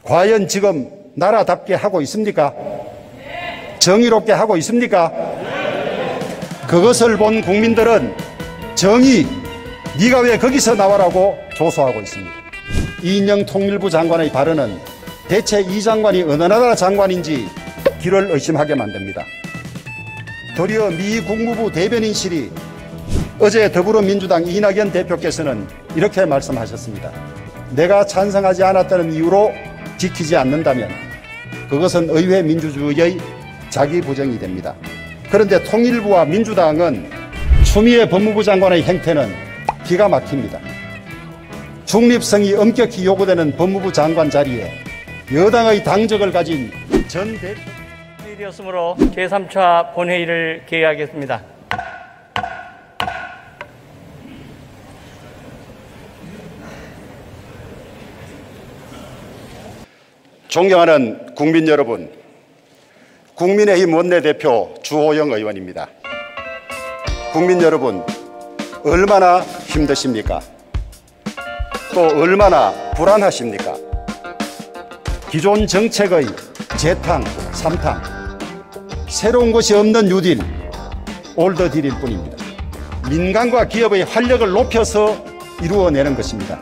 과연 지금 나라답게 하고 있습니까? 정의롭게 하고 있습니까? 그것을 본 국민들은 정의, 네가 왜 거기서 나와라고 조소하고 있습니다. 이인영 통일부 장관의 발언은 대체 이 장관이 어느 나라 장관인지 귀를 의심하게 만듭니다. 도리어 미 국무부 대변인실이 어제 더불어민주당 이낙연 대표께서는 이렇게 말씀하셨습니다. 내가 찬성하지 않았다는 이유로 지키지 않는다면 그것은 의회 민주주의의 자기부정이 됩니다. 그런데 통일부와 민주당은 추미애 법무부 장관의 행태는 기가 막힙니다. 중립성이 엄격히 요구되는 법무부 장관 자리에 여당의 당적을 가진 전 대표 되었으므로 제3차 본회의를 개회하겠습니다. 존경하는 국민 여러분, 국민의힘 원내대표 주호영 의원입니다. 국민 여러분, 얼마나 힘드십니까? 또 얼마나 불안하십니까? 기존 정책의 재탕, 삼탕, 새로운 것이 없는 뉴딜, 올드딜일 뿐입니다. 민간과 기업의 활력을 높여서 이루어내는 것입니다.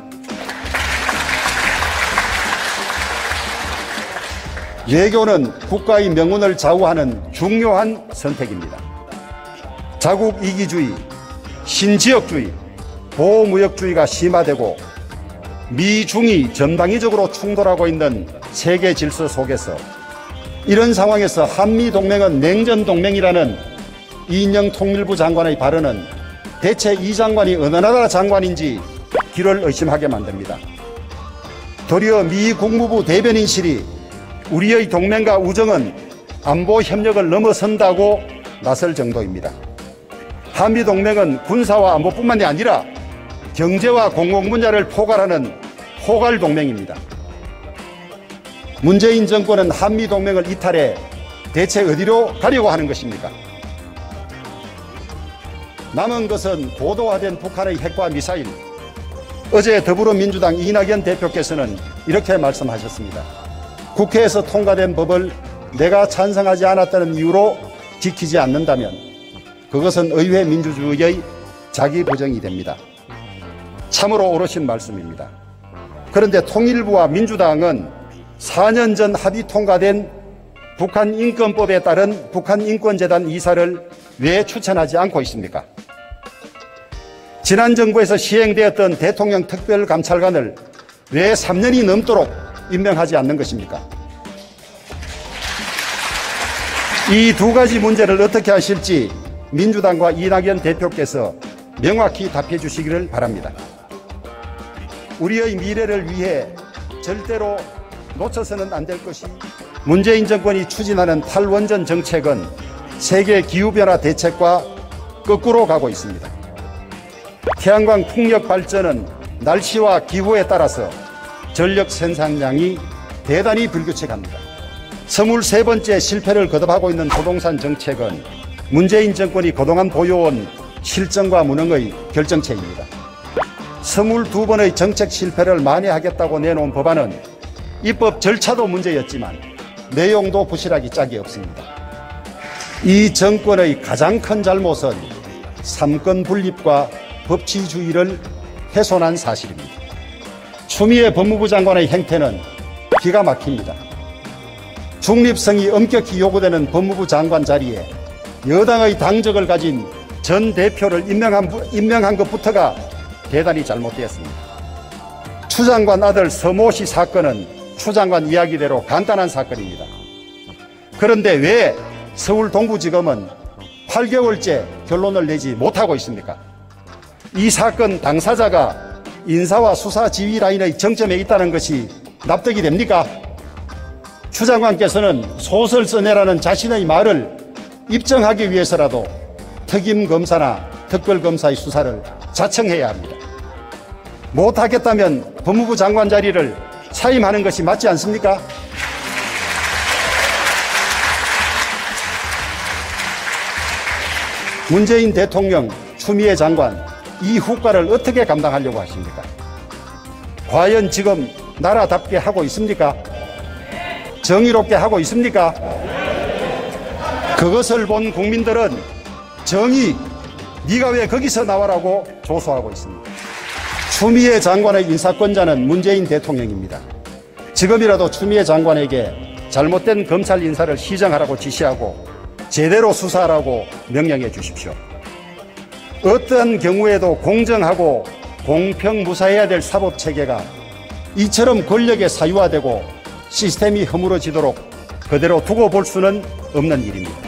외교는 국가의 명운을 좌우하는 중요한 선택입니다. 자국 이기주의, 신지역주의, 보호무역주의가 심화되고 미중이 전방위적으로 충돌하고 있는 세계 질서 속에서 이런 상황에서 한미동맹은 냉전동맹이라는 이인영 통일부 장관의 발언은 대체 이 장관이 어느 나라 장관인지 귀를 의심하게 만듭니다. 도리어 미 국무부 대변인실이 우리의 동맹과 우정은 안보 협력을 넘어선다고 나설 정도입니다. 한미동맹은 군사와 안보뿐만이 아니라 경제와 공공 분야를 포괄하는 포괄동맹입니다. 문재인 정권은 한미동맹을 이탈해 대체 어디로 가려고 하는 것입니까? 남은 것은 고도화된 북한의 핵과 미사일. 어제 더불어민주당 이낙연 대표께서는 이렇게 말씀하셨습니다. 국회에서 통과된 법을 내가 찬성하지 않았다는 이유로 지키지 않는다면 그것은 의회 민주주의의 자기부정이 됩니다. 참으로 옳으신 말씀입니다. 그런데 통일부와 민주당은 4년 전 합의 통과된 북한인권법에 따른 북한인권재단 이사를 왜 추천하지 않고 있습니까? 지난 정부에서 시행되었던 대통령 특별감찰관을 왜 3년이 넘도록 임명하지 않는 것입니까? 이 두 가지 문제를 어떻게 하실지 민주당과 이낙연 대표께서 명확히 답해 주시기를 바랍니다. 우리의 미래를 위해 절대로 놓쳐서는 안 될 것이 문재인 정권이 추진하는 탈원전 정책은 세계 기후변화 대책과 거꾸로 가고 있습니다. 태양광 풍력 발전은 날씨와 기후에 따라서 전력 생산량이 대단히 불규칙합니다. 23번째 실패를 거듭하고 있는 부동산 정책은 문재인 정권이 그동안 보여온 실정과 무능의 결정체입니다. 22번의 정책 실패를 만회하겠다고 내놓은 법안은 입법 절차도 문제였지만 내용도 부실하기 짝이 없습니다. 이 정권의 가장 큰 잘못은 삼권 분립과 법치주의를 훼손한 사실입니다. 추미애 법무부 장관의 행태는 기가 막힙니다. 중립성이 엄격히 요구되는 법무부 장관 자리에 여당의 당적을 가진 전 대표를 임명한 것부터가 대단히 잘못되었습니다. 추 장관 아들 서모 씨 사건은 추 장관 이야기대로 간단한 사건입니다. 그런데 왜 서울 동부지검은 8개월째 결론을 내지 못하고 있습니까? 이 사건 당사자가 인사와 수사 지휘 라인의 정점에 있다는 것이 납득이 됩니까? 추 장관께서는 소설 써내라는 자신의 말을 입증하기 위해서라도 특임검사나 특별검사의 수사를 자청해야 합니다. 못하겠다면 법무부 장관 자리를 사임하는 것이 맞지 않습니까? 문재인 대통령, 추미애 장관, 이 후과를 어떻게 감당하려고 하십니까? 과연 지금 나라답게 하고 있습니까? 정의롭게 하고 있습니까? 그것을 본 국민들은 정의, 네가 왜 거기서 나와라고 조소하고 있습니다. 추미애 장관의 인사권자는 문재인 대통령입니다. 지금이라도 추미애 장관에게 잘못된 검찰 인사를 시정하라고 지시하고 제대로 수사하라고 명령해 주십시오. 어떠한 경우에도 공정하고 공평무사해야 될 사법체계가 이처럼 권력에 사유화되고 시스템이 허물어지도록 그대로 두고 볼 수는 없는 일입니다.